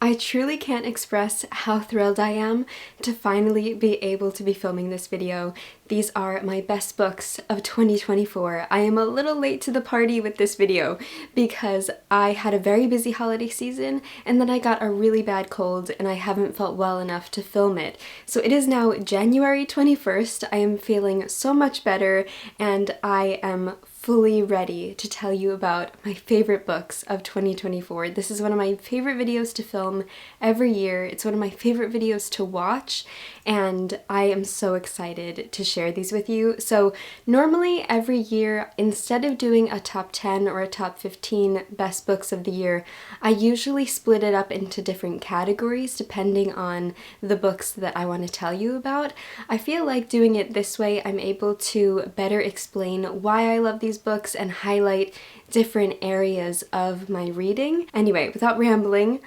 I truly can't express how thrilled I am to finally be able to be filming this video. These are my best books of 2024. I am a little late to the party with this video because I had a very busy holiday season and then I got a really bad cold and I haven't felt well enough to film it. So it is now January 21st. I am feeling so much better and I am fully ready to tell you about my favorite books of 2024. This is one of my favorite videos to film every year. It's one of my favorite videos to watch, and I am so excited to share these with you. So normally every year, instead of doing a top 10 or a top 15 best books of the year, I usually split it up into different categories depending on the books that I want to tell you about. I feel like doing it this way, I'm able to better explain why I love these books and highlight different areas of my reading. Anyway, without rambling,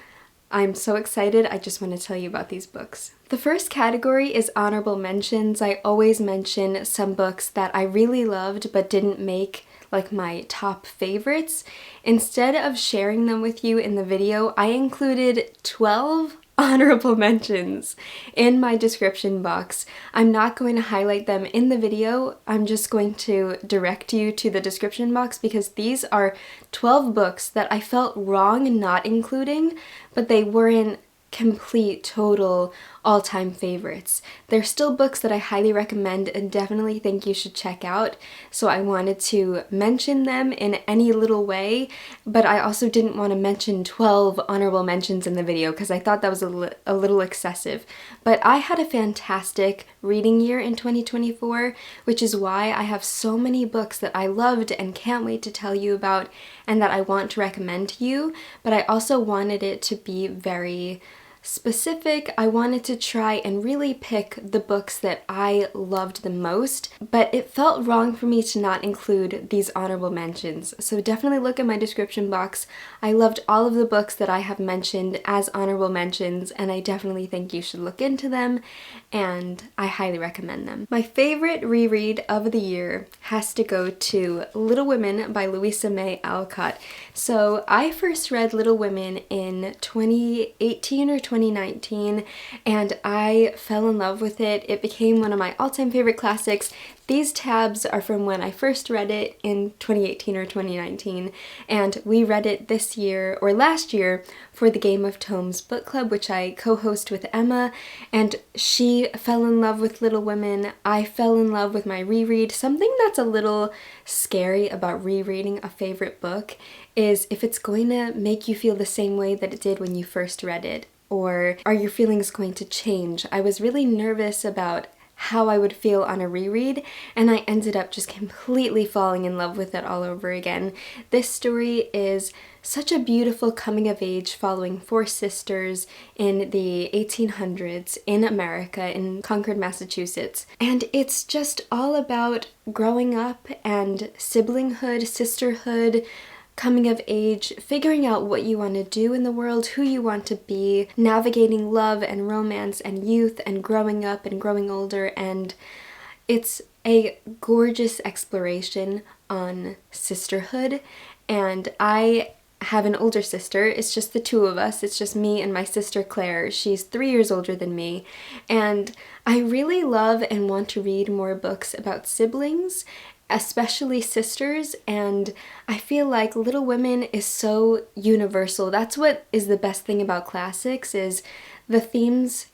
I'm so excited. I just want to tell you about these books. The first category is honorable mentions. I always mention some books that I really loved but didn't make like my top favorites. Instead of sharing them with you in the video, I included 12 honorable mentions in my description box. I'm not going to highlight them in the video. I'm just going to direct you to the description box because these are 12 books that I felt wrong not including, but they weren't complete, total, all-time favorites. They're still books that I highly recommend and definitely think you should check out, so I wanted to mention them in any little way, but I also didn't want to mention 12 honorable mentions in the video because I thought that was a little excessive. But I had a fantastic reading year in 2024, which is why I have so many books that I loved and can't wait to tell you about and that I want to recommend to you, but I also wanted it to be very specific. I wanted to try and really pick the books that I loved the most, but it felt wrong for me to not include these honorable mentions. So definitely look at my description box. I loved all of the books that I have mentioned as honorable mentions, and I definitely think you should look into them, and I highly recommend them. My favorite reread of the year has to go to Little Women by Louisa May Alcott. So I first read Little Women in 2018 or 2019 and I fell in love with it. It became one of my all-time favorite classics. These tabs are from when I first read it in 2018 or 2019, and we read it this year or last year for the Game of Tomes book club, which I co-host with Emma, and she fell in love with Little Women. I fell in love with my reread. Something that's a little scary about rereading a favorite book is if it's going to make you feel the same way that it did when you first read it, or are your feelings going to change? I was really nervous about how I would feel on a reread, and I ended up just completely falling in love with it all over again. This story is such a beautiful coming of age following four sisters in the 1800s in America, in Concord, Massachusetts. And it's just all about growing up and siblinghood, sisterhood, coming of age, figuring out what you want to do in the world, who you want to be, navigating love and romance and youth and growing up and growing older, and it's a gorgeous exploration on sisterhood. And I have an older sister. It's just the two of us. It's just me and my sister Claire. She's 3 years older than me, and I really love and want to read more books about siblings, especially sisters, and I feel like Little Women is so universal. That's what is the best thing about classics, is the themes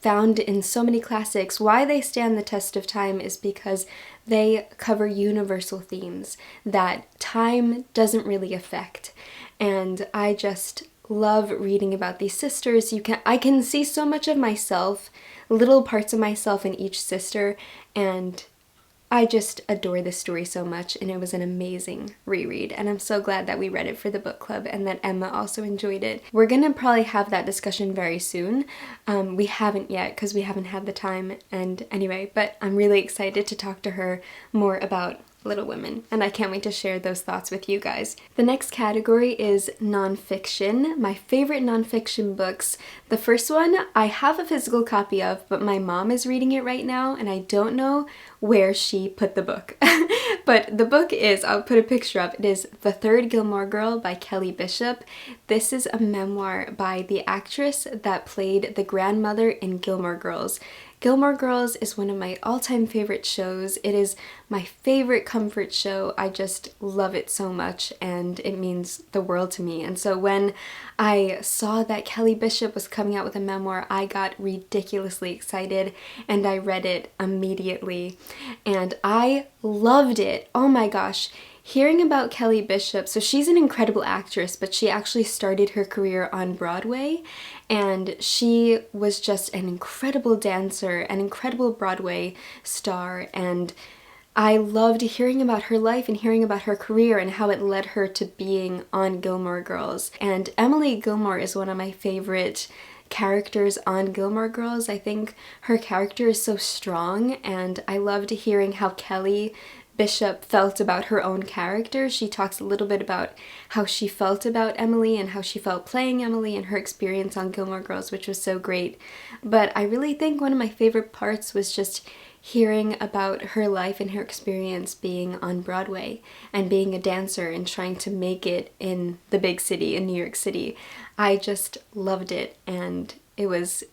found in so many classics. Why they stand the test of time is because they cover universal themes that time doesn't really affect. And I just love reading about these sisters. I can see so much of myself, little parts of myself in each sister, and I just adore this story so much, and it was an amazing reread, and I'm so glad that we read it for the book club and that Emma also enjoyed it. We're gonna probably have that discussion very soon. We haven't yet because we haven't had the time, and anyway, but I'm really excited to talk to her more about Little Women, and I can't wait to share those thoughts with you guys. The next category is nonfiction. My favorite nonfiction books. The first one I have a physical copy of, but my mom is reading it right now, and I don't know where she put the book. But the book is, I'll put a picture up, it is The Third Gilmore Girl by Kelly Bishop. This is a memoir by the actress that played the grandmother in Gilmore Girls. Gilmore Girls is one of my all-time favorite shows. It is my favorite comfort show. I just love it so much, and it means the world to me. And so when I saw that Kelly Bishop was coming out with a memoir, I got ridiculously excited, and I read it immediately. And I loved it. Oh my gosh. Hearing about Kelly Bishop, so she's an incredible actress, but she actually started her career on Broadway, and she was just an incredible dancer, an incredible Broadway star, and I loved hearing about her life and hearing about her career and how it led her to being on Gilmore Girls. And Emily Gilmore is one of my favorite characters on Gilmore Girls. I think her character is so strong, and I loved hearing how Kelly Bishop felt about her own character. She talks a little bit about how she felt about Emily and how she felt playing Emily and her experience on Gilmore Girls, which was so great. But I really think one of my favorite parts was just hearing about her life and her experience being on Broadway and being a dancer and trying to make it in the big city, in New York City. I just loved it, and it was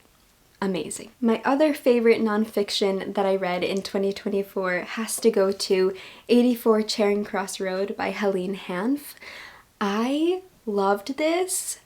amazing. My other favorite nonfiction that I read in 2024 has to go to 84 Charing Cross Road by Helene Hanff. I loved this.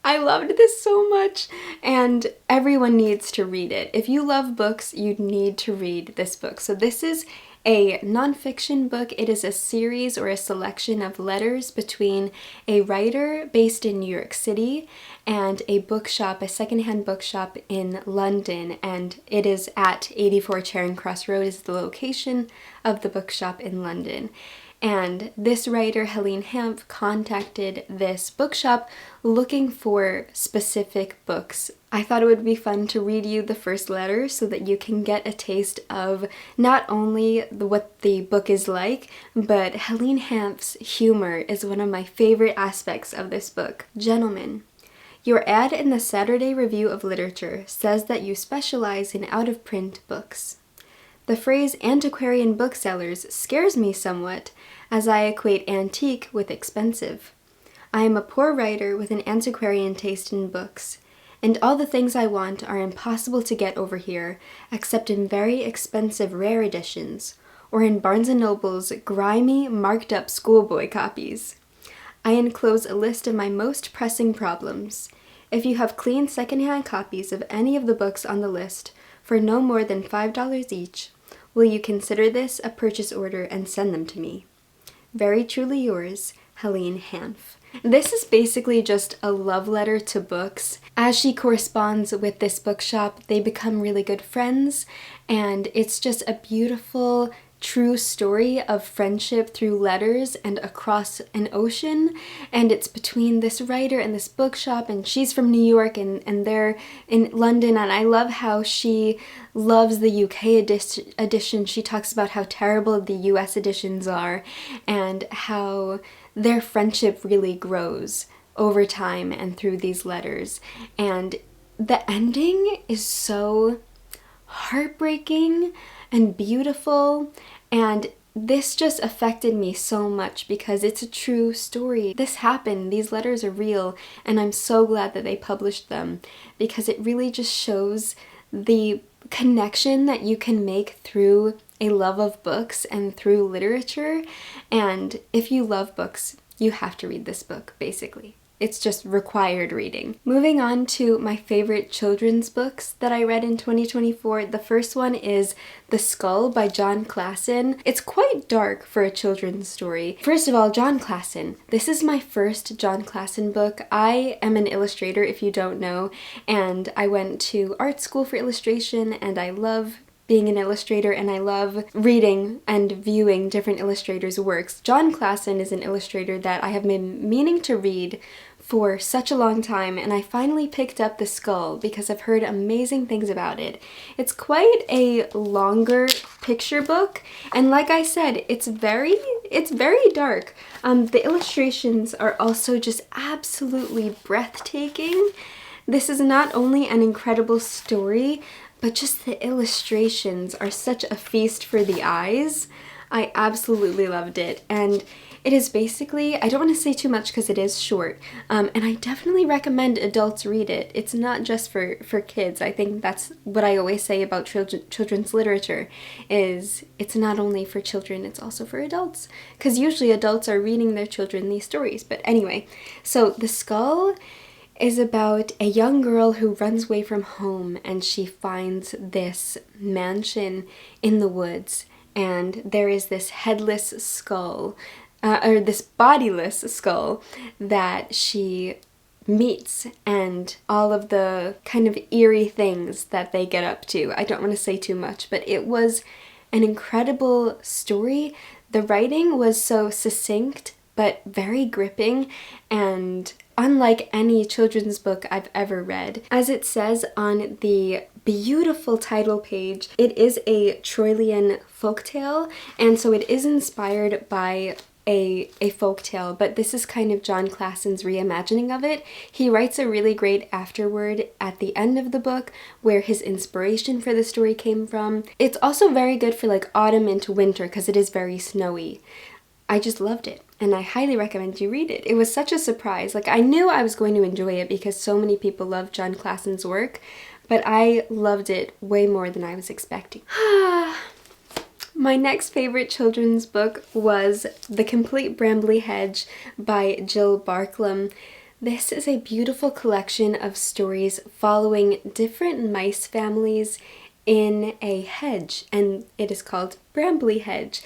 I loved this so much, and everyone needs to read it. If you love books, you need to read this book. So this is a nonfiction book. It is a series or a selection of letters between a writer based in New York City and a bookshop, a secondhand bookshop in London, and it is at 84 Charing Cross Road is the location of the bookshop in London. And this writer, Helene Hanff, contacted this bookshop looking for specific books. I thought it would be fun to read you the first letter so that you can get a taste of not only what the book is like, but Helene Hanff's humor is one of my favorite aspects of this book. Gentlemen, your ad in the Saturday Review of Literature says that you specialize in out-of-print books. The phrase antiquarian booksellers scares me somewhat, as I equate antique with expensive. I am a poor writer with an antiquarian taste in books, and all the things I want are impossible to get over here, except in very expensive rare editions, or in Barnes & Noble's grimy, marked-up schoolboy copies. I enclose a list of my most pressing problems. If you have clean second-hand copies of any of the books on the list, for no more than $5 each, will you consider this a purchase order and send them to me? Very truly yours, Helene Hanff. This is basically just a love letter to books. As she corresponds with this bookshop, they become really good friends, and it's just a beautiful, true story of friendship through letters and across an ocean, and it's between this writer and this bookshop, and she's from New York and they're in London, and I love how she loves the UK edition. She talks about how terrible the US editions are and how their friendship really grows over time and through these letters, and the ending is so heartbreaking and beautiful, and this just affected me so much because it's a true story. This happened, these letters are real, and I'm so glad that they published them because it really just shows the connection that you can make through a love of books and through literature. And if you love books, you have to read this book, basically. It's just required reading. Moving on to my favorite children's books that I read in 2024. The first one is The Skull by John Klassen. It's quite dark for a children's story. First of all, John Klassen. This is my first John Klassen book. I am an illustrator, if you don't know, and I went to art school for illustration, and I love being an illustrator, and I love reading and viewing different illustrators' works. John Klassen is an illustrator that I have been meaning to read for such a long time, and I finally picked up The Skull because I've heard amazing things about it. It's quite a longer picture book, and like I said, it's very dark. The illustrations are also just absolutely breathtaking. This is not only an incredible story, but just the illustrations are such a feast for the eyes. I absolutely loved it, and it is basically, I don't want to say too much because it is short, and I definitely recommend adults read it. It's not just for kids. I think that's what I always say about children's literature, is it's not only for children, it's also for adults. Because usually adults are reading their children these stories. But anyway, so The Skull is about a young girl who runs away from home, and she finds this mansion in the woods, and there is this headless skull, or this bodiless skull that she meets, and all of the kind of eerie things that they get up to. I don't want to say too much, but it was an incredible story. The writing was so succinct but very gripping, and unlike any children's book I've ever read. As it says on the beautiful title page, it is a Troilian folktale, and so it is inspired by a folktale, but this is kind of John Klassen's reimagining of it. He writes a really great afterword at the end of the book where his inspiration for the story came from. It's also very good for like autumn into winter because it is very snowy. I just loved it, and I highly recommend you read it. It was such a surprise. Like, I knew I was going to enjoy it because so many people love John Klassen's work, but I loved it way more than I was expecting. My next favorite children's book was The Complete Brambly Hedge by Jill Barklam. This is a beautiful collection of stories following different mice families in a hedge, and it is called Brambly Hedge,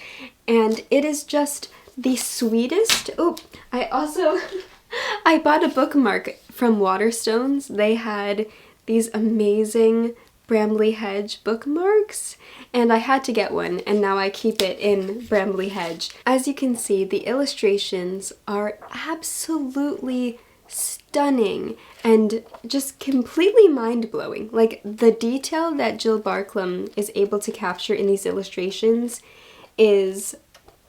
and it is just the sweetest. Oh, I bought a bookmark from Waterstones. They had these amazing Brambly Hedge bookmarks, and I had to get one, and now I keep it in Brambly Hedge. As you can see, the illustrations are absolutely stunning and just completely mind-blowing. Like, the detail that Jill Barklam is able to capture in these illustrations is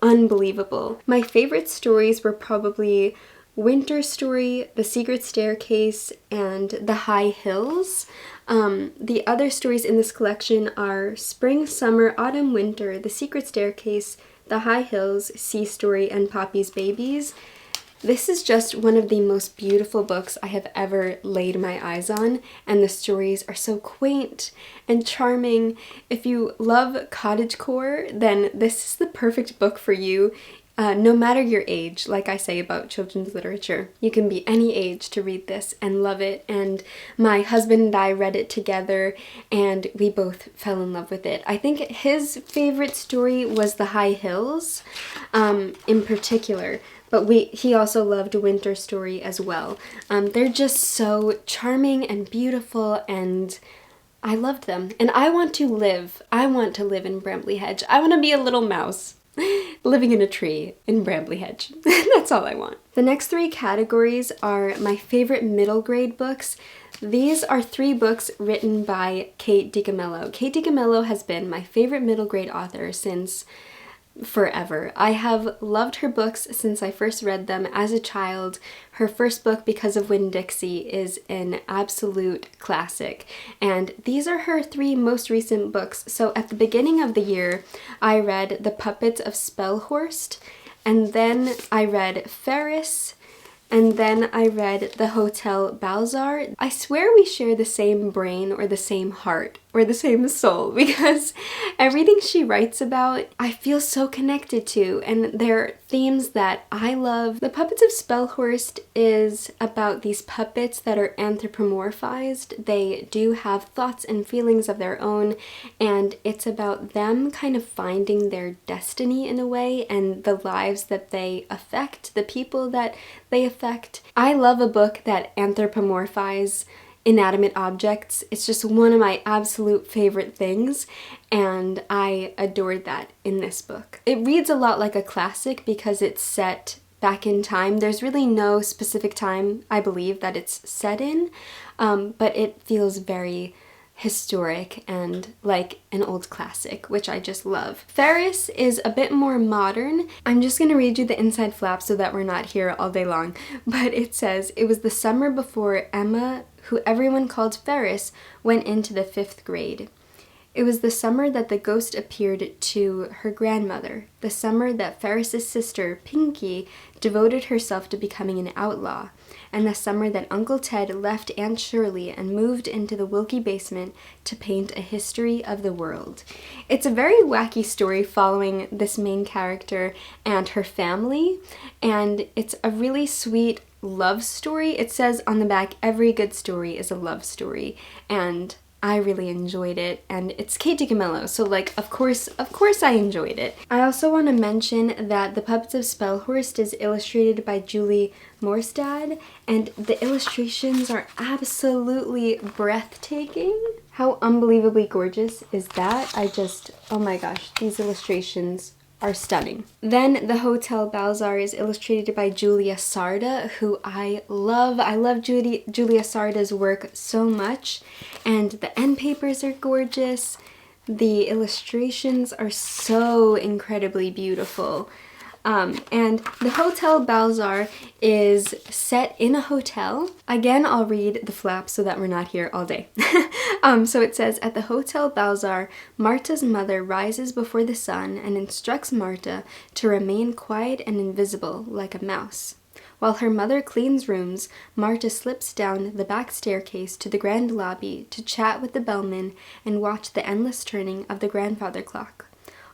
unbelievable. My favorite stories were probably Winter Story, The Secret Staircase, and The High Hills. The other stories in this collection are Spring, Summer, Autumn, Winter, The Secret Staircase, The High Hills, Sea Story, and Poppy's Babies. This is just one of the most beautiful books I have ever laid my eyes on, and the stories are so quaint and charming. If you love cottagecore, then this is the perfect book for you. No matter your age, like I say about children's literature, you can be any age to read this and love it, and my husband and I read it together and we both fell in love with it. I think his favorite story was The High Hills in particular, but he also loved Winter Story as well. They're just so charming and beautiful, and I loved them. And I want to live in Brambly Hedge. I want to be a little mouse living in a tree in Brambly Hedge. That's all I want. The next three categories are my favorite middle grade books. These are 3 books written by Kate DiCamillo. Kate DiCamillo has been my favorite middle grade author since forever. I have loved her books since I first read them as a child. Her first book, Because of Winn-Dixie, is an absolute classic, and these are her 3 most recent books. So at the beginning of the year, I read The Puppets of Spellhorst, and then I read Ferris, and then I read The Hotel Balzar. I swear we share the same brain or the same heart or the same soul, because everything she writes about I feel so connected to, and they're themes that I love. The Puppets of Spellhorst is about these puppets that are anthropomorphized. They do have thoughts and feelings of their own, and it's about them kind of finding their destiny in a way, and the lives that they affect, the people that they affect. I love a book that anthropomorphizes inanimate objects. It's just one of my absolute favorite things, and I adored that in this book. It reads a lot like a classic because it's set back in time. There's really no specific time, I believe, that it's set in, but it feels very historic and like an old classic, which I just love. Ferris is a bit more modern. I'm just gonna read you the inside flap so that we're not here all day long, but it says, "It was the summer before Emma, who everyone called Ferris, went into the 5th grade. It was the summer that the ghost appeared to her grandmother, the summer that Ferris's sister, Pinky, devoted herself to becoming an outlaw, and the summer that Uncle Ted left Aunt Shirley and moved into the Wilkie basement to paint a history of the world." It's a very wacky story following this main character and her family, and it's a really sweet love story. It says on the back, every good story is a love story, and I really enjoyed it, and it's Kate DiCamillo, so like, of course I enjoyed it. I also want to mention that The Puppets of Spellhorst is illustrated by Julie Morstad, and the illustrations are absolutely breathtaking. How unbelievably gorgeous is that? Oh my gosh, these illustrations are stunning. Then The Hotel Balzar is illustrated by Julia Sarda, who I love. I love Julia Sarda's work so much, and the end papers are gorgeous. The illustrations are so incredibly beautiful. And The Hotel Balzar is set in a hotel. Again, I'll read the flap so that we're not here all day. So it says, "At the Hotel Balzar, Marta's mother rises before the sun and instructs Marta to remain quiet and invisible like a mouse. While her mother cleans rooms, Marta slips down the back staircase to the grand lobby to chat with the bellman and watch the endless turning of the grandfather clock.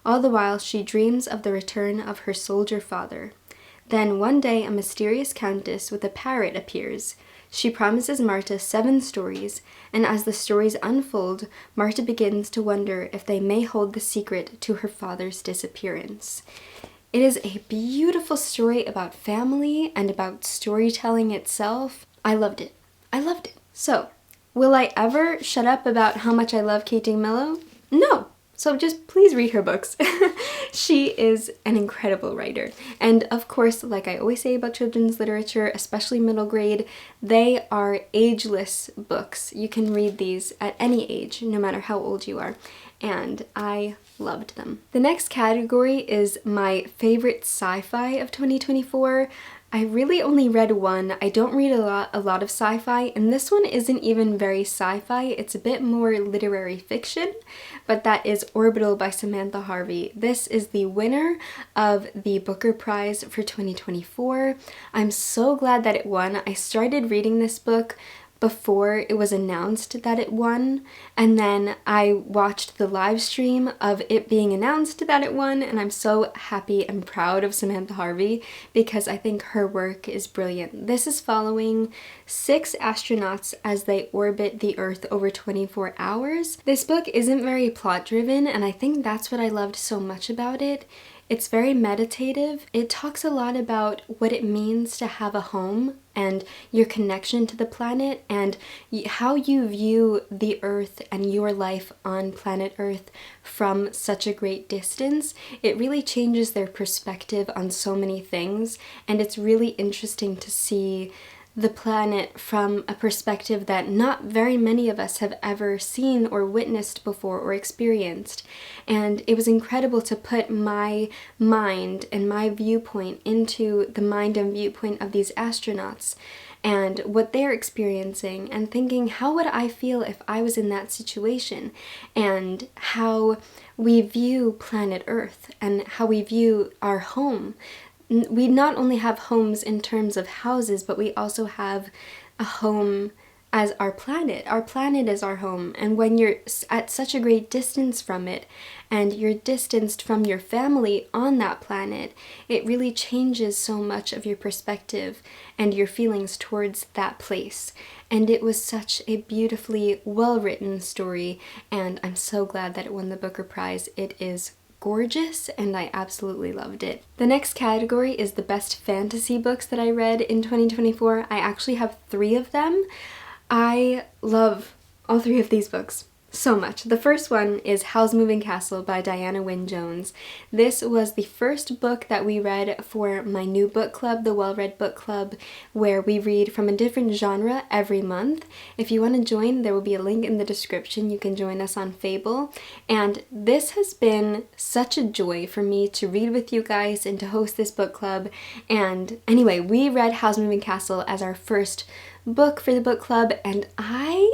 All the while she dreams of the return of her soldier father. Then one day a mysterious countess with a parrot appears. She promises Marta 7 stories, and as the stories unfold, Marta begins to wonder if they may hold the secret to her father's disappearance." It is a beautiful story about family and about storytelling itself. I loved it. I loved it. So, will I ever shut up about how much I love Kate DiCamillo? No. So just please read her books. She is an incredible writer. And of course, like I always say about children's literature, especially middle grade, they are ageless books. You can read these at any age, no matter how old you are. And I loved them. The next category is my favorite sci-fi of 2024. I really only read one. I don't read a lot of sci-fi, and this one isn't even very sci-fi. It's a bit more literary fiction, but that is Orbital by Samantha Harvey. This is the winner of the Booker Prize for 2024. I'm so glad that it won. I started reading this book before it was announced that it won, and then I watched the live stream of it being announced that it won, and I'm so happy and proud of Samantha Harvey because I think her work is brilliant. This is following 6 astronauts as they orbit the Earth over 24 hours. This book isn't very plot driven, and I think that's what I loved so much about it. It's very meditative. It talks a lot about what it means to have a home and your connection to the planet and how you view the Earth and your life on planet Earth from such a great distance. It really changes their perspective on so many things, and it's really interesting to see the planet from a perspective that not very many of us have ever seen or witnessed before or experienced. And it was incredible to put my mind and my viewpoint into the mind and viewpoint of these astronauts and what they're experiencing, and thinking, how would I feel if I was in that situation? And how we view planet Earth and how we view our home. We not only have homes in terms of houses, but we also have a home as our planet. Our planet is our home, and when you're at such a great distance from it, and you're distanced from your family on that planet, it really changes so much of your perspective and your feelings towards that place. And it was such a beautifully well-written story, and I'm so glad that it won the Booker Prize. It is gorgeous, and I absolutely loved it. The next category is the best fantasy books that I read in 2024. I actually have 3 of them. I love all 3 of these books. so much. The first one is Howl's Moving Castle by Diana Wynne Jones. This was the first book that we read for my new book club, the Well Read Book Club, where we read from a different genre every month. If you want to join, there will be a link in the description. You can join us on Fable. And this has been such a joy for me to read with you guys and to host this book club. And anyway, we read Howl's Moving Castle as our first book for the book club, and I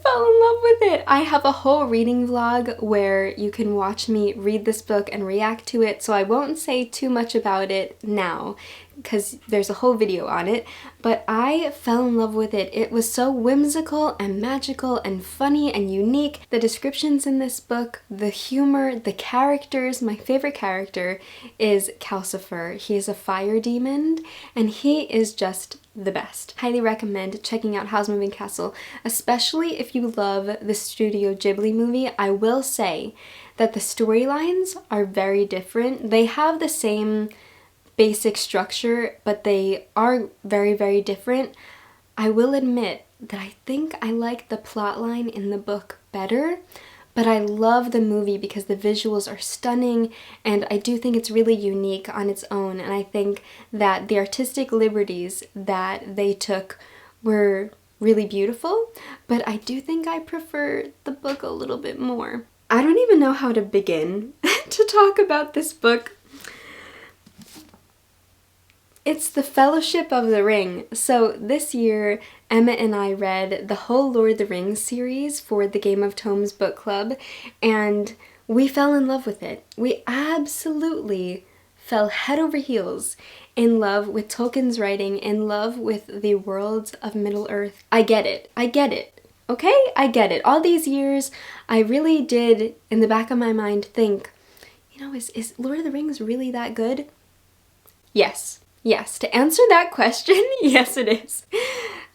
fell in love with it. I have a whole reading vlog where you can watch me read this book and react to it, so I won't say too much about it now because there's a whole video on it, but I fell in love with it. It was so whimsical and magical and funny and unique. The descriptions in this book, the humor, the characters. My favorite character is Calcifer. He is a fire demon and he is just the best. Highly recommend checking out Howl's Moving Castle, especially if you love the Studio Ghibli movie. I will say that the storylines are very different. They have the same basic structure, but they are very, very different. I will admit that I think I like the plotline in the book better, but I love the movie because the visuals are stunning and I do think it's really unique on its own, and I think that the artistic liberties that they took were really beautiful, but I do think I prefer the book a little bit more. I don't even know how to begin to talk about this book. It's the Fellowship of the Ring. So this year, Emma and I read the whole Lord of the Rings series for the Game of Tomes book club, and we fell in love with it. We absolutely fell head over heels in love with Tolkien's writing, in love with the worlds of Middle-earth. I get it. I get it. Okay? I get it. All these years, I really did, in the back of my mind, think, you know, is Lord of the Rings really that good? Yes. Yes, to answer that question, yes it is.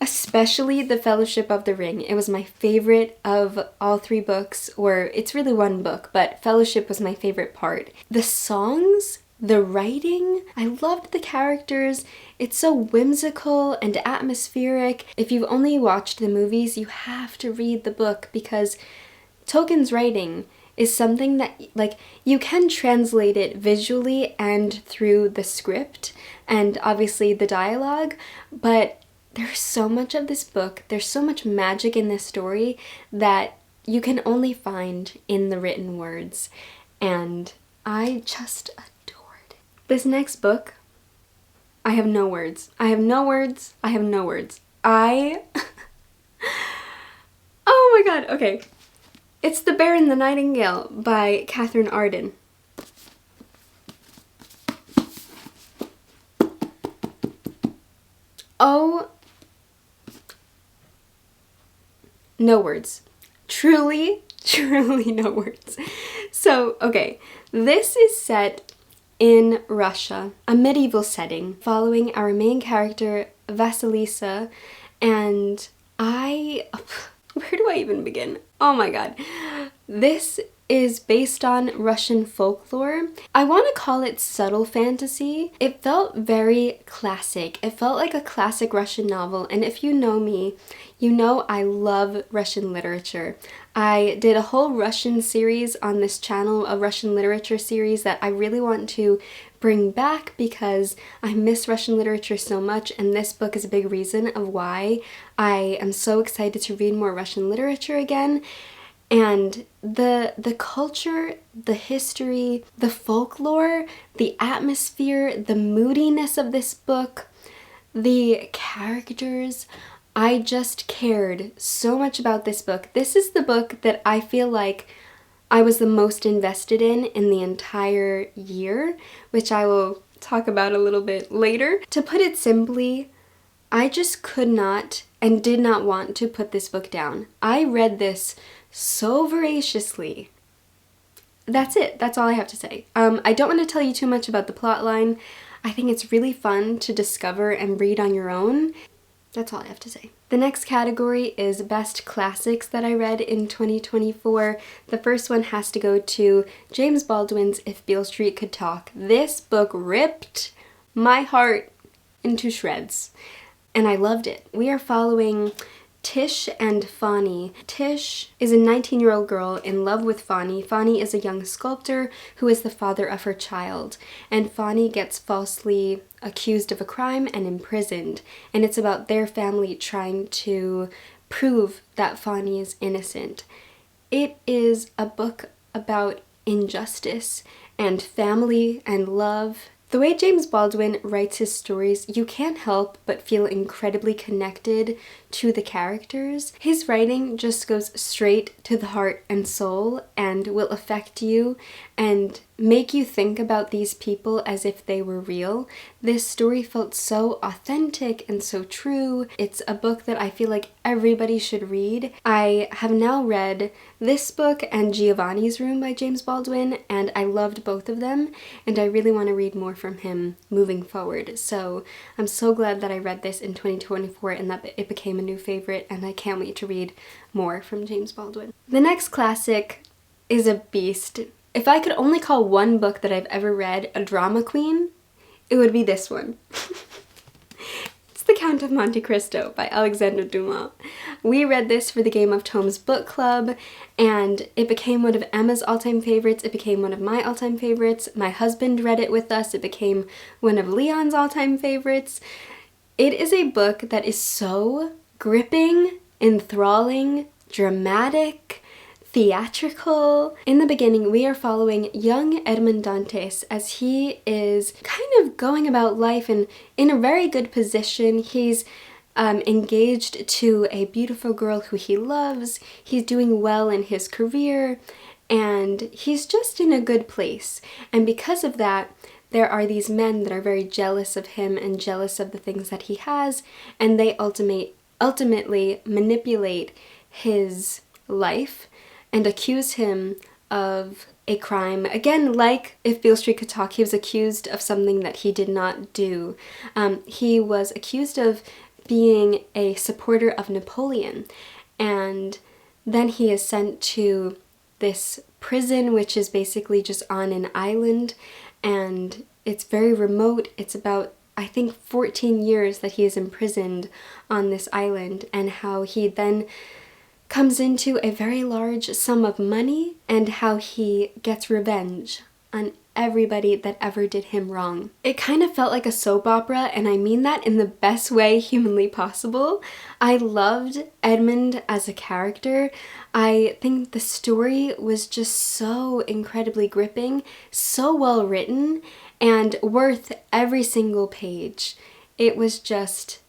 Especially The Fellowship of the Ring. It was my favorite of all three books, or it's really one book, but Fellowship was my favorite part. The songs, the writing, I loved the characters. It's so whimsical and atmospheric. If you've only watched the movies, you have to read the book because Tolkien's writing is something that, like, you can translate it visually and through the script and obviously the dialogue, but there's so much of this book, there's so much magic in this story that you can only find in the written words, and I just adored it. This next book, I have no words. I have no words. I have no words. Oh my god, okay. It's The Bear and the Nightingale by Catherine Arden. Oh, no words. Truly, truly no words. So, okay, this is set in Russia, a medieval setting, following our main character, Vasilisa, and where do I even begin? Oh my god. This is based on Russian folklore. I want to call it subtle fantasy. It felt very classic. It felt like a classic Russian novel, and if you know me, you know I love Russian literature. I did a whole Russian series on this channel, a Russian literature series that I really want to bring back because I miss Russian literature so much, and this book is a big reason of why I am so excited to read more Russian literature again. And the culture, the history, the folklore, the atmosphere, the moodiness of this book, the characters, I just cared so much about this book. This is the book that I feel like I was the most invested in the entire year, which I will talk about a little bit later. To put it simply, I just could not and did not want to put this book down. I read this so voraciously. That's it. That's all I have to say. I don't want to tell you too much about the plotline. I think it's really fun to discover and read on your own. That's all I have to say. The next category is Best Classics that I read in 2024. The first one has to go to James Baldwin's If Beale Street Could Talk. This book ripped my heart into shreds, and I loved it. We are following Tish and Fani. Tish is a 19-year-old girl in love with Fani. Fani is a young sculptor who is the father of her child, and Fani gets falsely accused of a crime and imprisoned, and it's about their family trying to prove that Fani is innocent. It is a book about injustice and family and love. The way James Baldwin writes his stories, you can't help but feel incredibly connected to the characters. His writing just goes straight to the heart and soul and will affect you and make you think about these people as if they were real. This story felt so authentic and so true. It's a book that I feel like everybody should read. I have now read this book and Giovanni's Room by James Baldwin, and I loved both of them, and I really want to read more from him moving forward. So I'm so glad that I read this in 2024 and that it became a new favorite, and I can't wait to read more from James Baldwin. The next classic is a beast. If I could only call one book that I've ever read a drama queen, it would be this one. It's The Count of Monte Cristo by Alexandre Dumas. We read this for the Game of Tomes book club, and it became one of Emma's all-time favorites. It became one of my all-time favorites. My husband read it with us. It became one of Leon's all-time favorites. It is a book that is so gripping, enthralling, dramatic, theatrical. In the beginning, we are following young Edmond Dantes as he is kind of going about life and in a very good position. He's engaged to a beautiful girl who he loves. He's doing well in his career, and he's just in a good place. And because of that, there are these men that are very jealous of him and jealous of the things that he has, and they ultimately manipulate his life and accuse him of a crime. Again, like If Beale Street Could Talk, he was accused of something that he did not do. He was accused of being a supporter of Napoleon, and then he is sent to this prison, which is basically just on an island, and it's very remote. It's about, I think, 14 years that he is imprisoned on this island, and how he then comes into a very large sum of money, and how he gets revenge on everybody that ever did him wrong. It kind of felt like a soap opera, and I mean that in the best way humanly possible. I loved Edmund as a character. I think the story was just so incredibly gripping, so well written, and worth every single page. It was just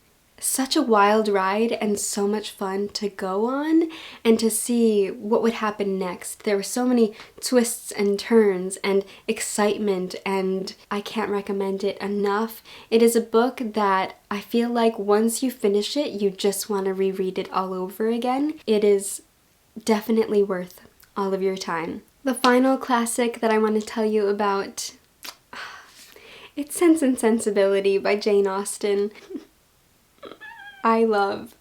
such a wild ride and so much fun to go on and to see what would happen next. There were so many twists and turns and excitement, and I can't recommend it enough. It is a book that I feel like once you finish it, you just want to reread it all over again. It is definitely worth all of your time. The final classic that I want to tell you about, it's Sense and Sensibility by Jane Austen. I love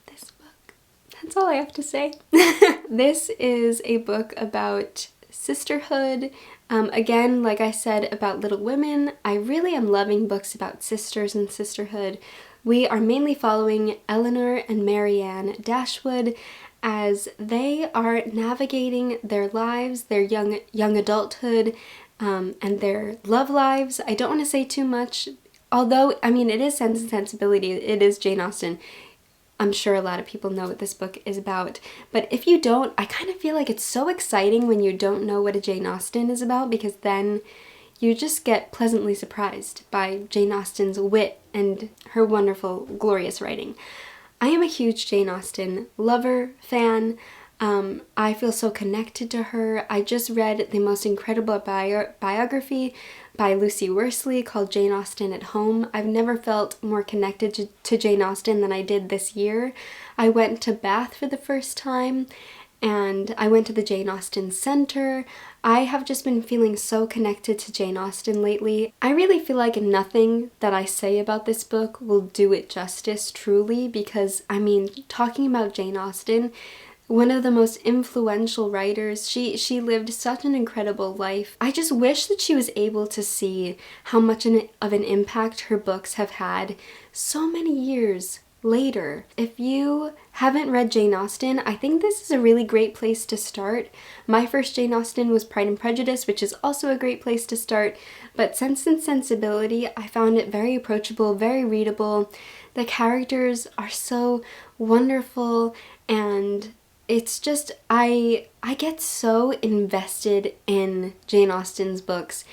this book. That's all I have to say. This is a book about sisterhood. Again, like I said about Little Women, I really am loving books about sisters and sisterhood. We are mainly following Eleanor and Marianne Dashwood as they are navigating their lives, their young adulthood, and their love lives. I don't want to say too much. Although, I mean, it is Sense and Sensibility, it is Jane Austen. I'm sure a lot of people know what this book is about. But if you don't, I kind of feel like it's so exciting when you don't know what a Jane Austen is about, because then you just get pleasantly surprised by Jane Austen's wit and her wonderful, glorious writing. I am a huge Jane Austen lover, fan. I feel so connected to her. I just read the most incredible biography by Lucy Worsley called Jane Austen at Home. I've never felt more connected to Jane Austen than I did this year. I went to Bath for the first time, and I went to the Jane Austen Center. I have just been feeling so connected to Jane Austen lately. I really feel like nothing that I say about this book will do it justice, truly, because, I mean, talking about Jane Austen, one of the most influential writers, she lived such an incredible life. I just wish that she was able to see how much of an impact her books have had so many years later. If you haven't read Jane Austen, I think this is a really great place to start. My first Jane Austen was Pride and Prejudice, which is also a great place to start, but Sense and Sensibility, I found it very approachable, very readable. The characters are so wonderful, and it's just, I get so invested in Jane Austen's books.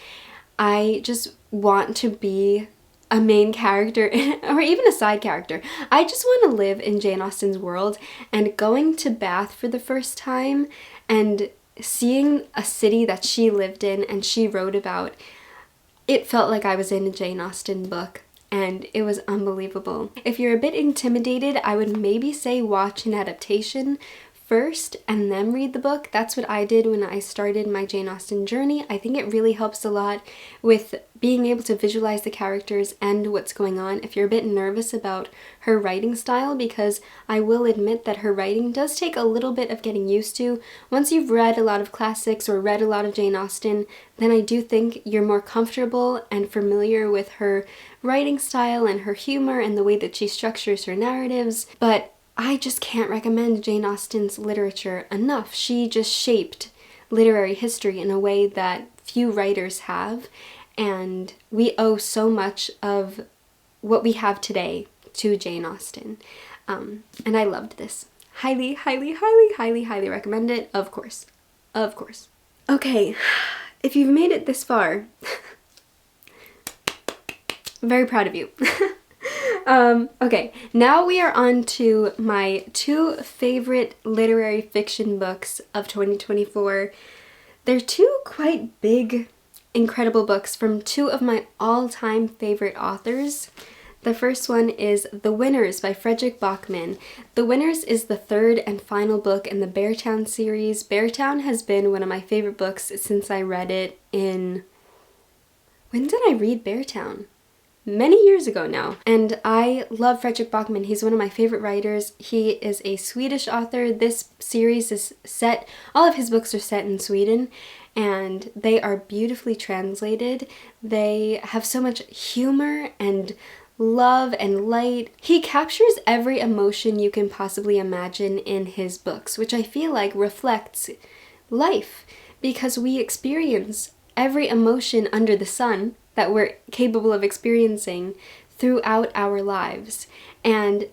I just want to be a main character or even a side character. I just want to live in Jane Austen's world, and going to Bath for the first time and seeing a city that she lived in and she wrote about, it felt like I was in a Jane Austen book, and it was unbelievable. If you're a bit intimidated, I would maybe say watch an adaptation first and then read the book. That's what I did when I started my Jane Austen journey. I think it really helps a lot with being able to visualize the characters and what's going on if you're a bit nervous about her writing style, because I will admit that her writing does take a little bit of getting used to. Once you've read a lot of classics or read a lot of Jane Austen, then I do think you're more comfortable and familiar with her writing style and her humor and the way that she structures her narratives. But I just can't recommend Jane Austen's literature enough. She just shaped literary history in a way that few writers have, and we owe so much of what we have today to Jane Austen. And I loved this. Highly, highly, highly, highly, highly recommend it, of course. Of course. Okay, if you've made it this far, I'm very proud of you. Okay, now we are on to my two favorite literary fiction books of 2024. They're two quite big, incredible books from two of my all-time favorite authors. The first one is The Winners by Fredrik Backman. The Winners is the third and final book in the Beartown series. Beartown has been one of my favorite books since I read it in... When did I read Beartown? Many years ago now. And I love Fredrik Backman. He's one of my favorite writers. He is a Swedish author. This series is set, all of his books are set in Sweden, and they are beautifully translated. They have so much humor and love and light. He captures every emotion you can possibly imagine in his books, which I feel like reflects life, because we experience every emotion under the sun that we're capable of experiencing throughout our lives. And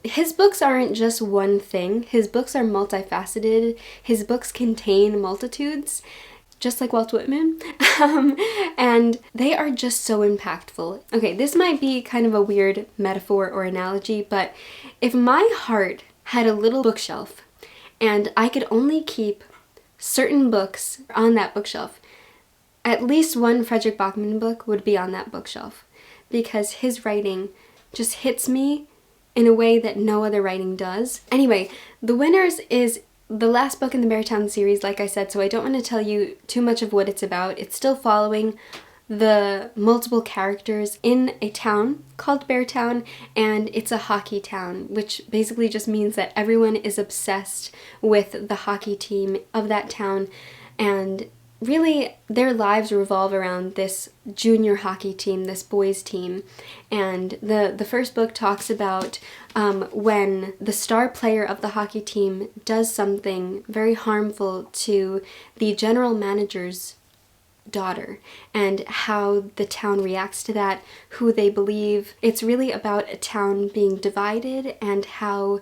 his books aren't just one thing. His books are multifaceted. His books contain multitudes, just like Walt Whitman. And they are just so impactful. Okay, this might be kind of a weird metaphor or analogy, but if my heart had a little bookshelf and I could only keep certain books on that bookshelf, at least one Fredrik Backman book would be on that bookshelf, because his writing just hits me in a way that no other writing does. Anyway, The Winners is the last book in the Beartown series, like I said, so I don't want to tell you too much of what it's about. It's still following the multiple characters in a town called Beartown, and it's a hockey town, which basically just means that everyone is obsessed with the hockey team of that town, and really, their lives revolve around this junior hockey team, this boys team. And the first book talks about when the star player of the hockey team does something very harmful to the general manager's daughter, and how the town reacts to that, who they believe. It's really about a town being divided and how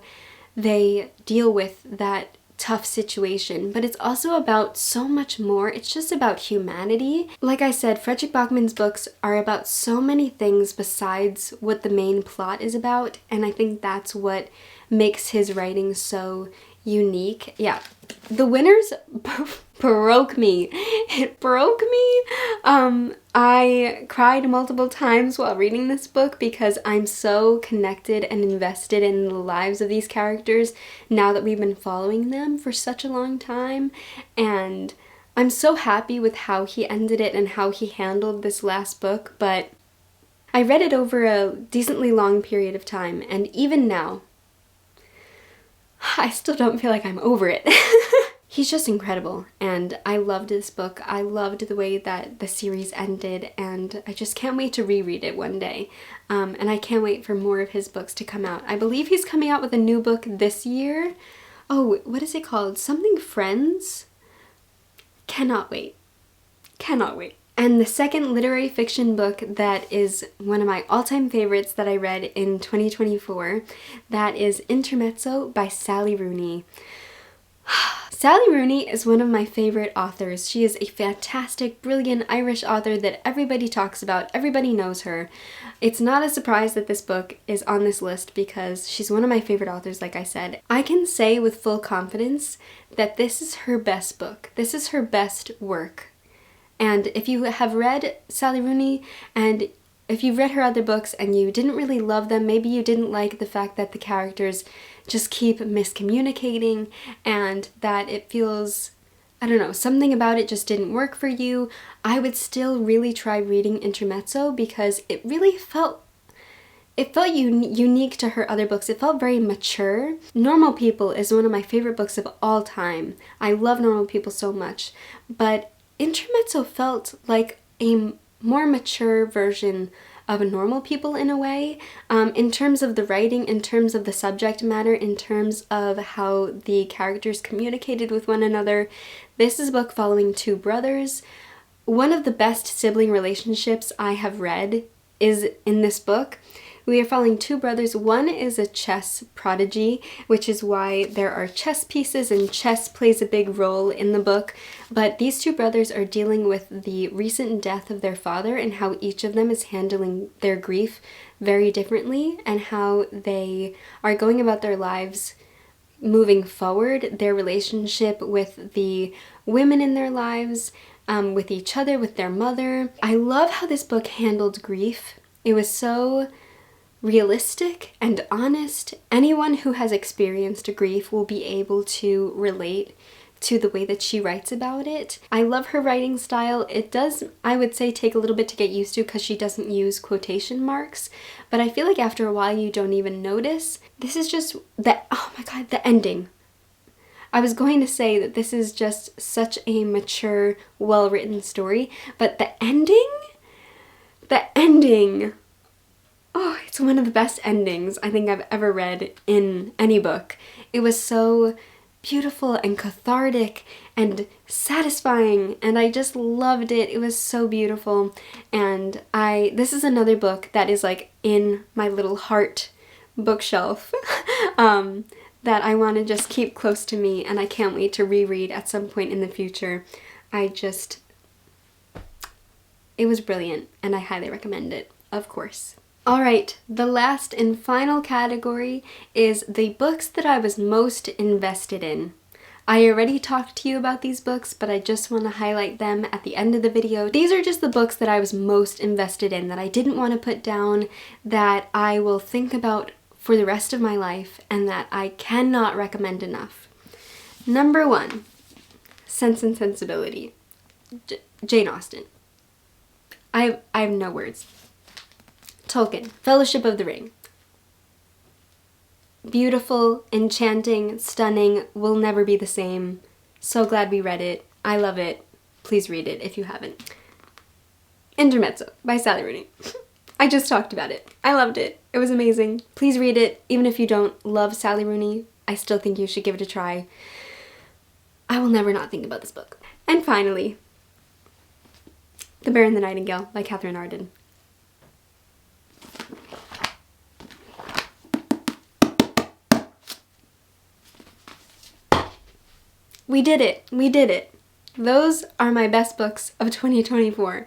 they deal with that tough situation, but it's also about so much more. It's just about humanity. Like I said, Fredrik Backman's books are about so many things besides what the main plot is about, and I think that's what makes his writing so unique. Yeah, The Winners broke me. It broke me. I cried multiple times while reading this book because I'm so connected and invested in the lives of these characters now that we've been following them for such a long time, and I'm so happy with how he ended it and how he handled this last book. But I read it over a decently long period of time, and even now, I still don't feel like I'm over it. he's just incredible, and I loved this book. I loved the way that the series ended, and I just can't wait to reread it one day. And I can't wait for more of his books to come out. I believe he's coming out with a new book this year. Oh, what is it called? Something Friends? Cannot wait. Cannot wait. And the second literary fiction book that is one of my all-time favorites that I read in 2024, that is Intermezzo by Sally Rooney. Sally Rooney is one of my favorite authors. She is a fantastic, brilliant Irish author that everybody talks about. Everybody knows her. It's not a surprise that this book is on this list because she's one of my favorite authors, like I said. I can say with full confidence that this is her best book. This is her best work. And if you have read Sally Rooney, and if you've read her other books and you didn't really love them, maybe you didn't like the fact that the characters just keep miscommunicating and that it feels, I don't know, something about it just didn't work for you, I would still really try reading Intermezzo because it really felt unique to her other books. It felt very mature. Normal People is one of my favorite books of all time. I love Normal People so much, but Intermezzo felt like a more mature version of Normal People in a way, in terms of the writing, in terms of the subject matter, in terms of how the characters communicated with one another. This is a book following two brothers. One of the best sibling relationships I have read is in this book. We are following two brothers. One is a chess prodigy, which is why there are chess pieces and chess plays a big role in the book. But these two brothers are dealing with the recent death of their father and how each of them is handling their grief very differently and how they are going about their lives moving forward, their relationship with the women in their lives, with each other, with their mother. I love how this book handled grief. It was so realistic and honest. Anyone who has experienced grief will be able to relate to the way that she writes about it. I love her writing style. It does, I would say, take a little bit to get used to because she doesn't use quotation marks, but I feel like after a while you don't even notice. This is just oh my god, the ending. I was going to say that this is just such a mature, well-written story, but the ending, oh, it's one of the best endings I think I've ever read in any book. It was so beautiful and cathartic and satisfying, and I just loved it. It was so beautiful, and this is another book that is like in my little heart bookshelf that I want to just keep close to me, and I can't wait to reread at some point in the future. It was brilliant, and I highly recommend it, of course. Alright, the last and final category is the books that I was most invested in. I already talked to you about these books, but I just want to highlight them at the end of the video. These are just the books that I was most invested in, that I didn't want to put down, that I will think about for the rest of my life, and that I cannot recommend enough. Number 1, Sense and Sensibility. Jane Austen. I have no words. Tolkien, Fellowship of the Ring. Beautiful, enchanting, stunning, will never be the same. So glad we read it. I love it. Please read it if you haven't. Intermezzo by Sally Rooney. I just talked about it. I loved it. It was amazing. Please read it. Even if you don't love Sally Rooney, I still think you should give it a try. I will never not think about this book. And finally, The Bear and the Nightingale by Catherine Arden. We did it! We did it! Those are my best books of 2024.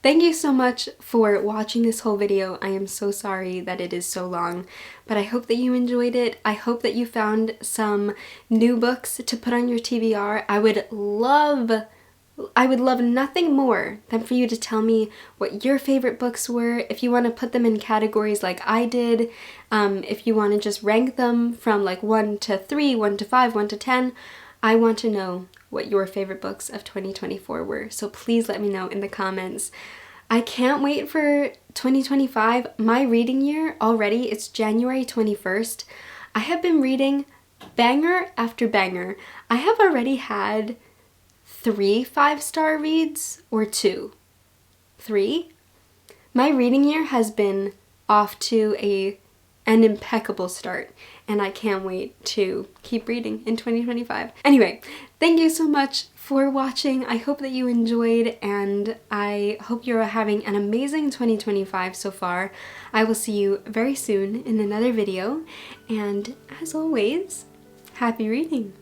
Thank you so much for watching this whole video. I am so sorry that it is so long, but I hope that you enjoyed it. I hope that you found some new books to put on your TBR. I would love nothing more than for you to tell me what your favorite books were. If you want to put them in categories like I did, if you want to just rank them from like 1 to 3, 1 to 5, 1 to 10, I want to know what your favorite books of 2024 were, so please let me know in the comments. I can't wait for 2025. My reading year already, it's January 21st. I have been reading Banger after banger. I have already had 3 5-star reads, or 2? 3? My reading year has been off to an impeccable start, and I can't wait to keep reading in 2025. Anyway, thank you so much for watching. I hope that you enjoyed, and I hope you're having an amazing 2025 so far. I will see you very soon in another video, and as always, happy reading!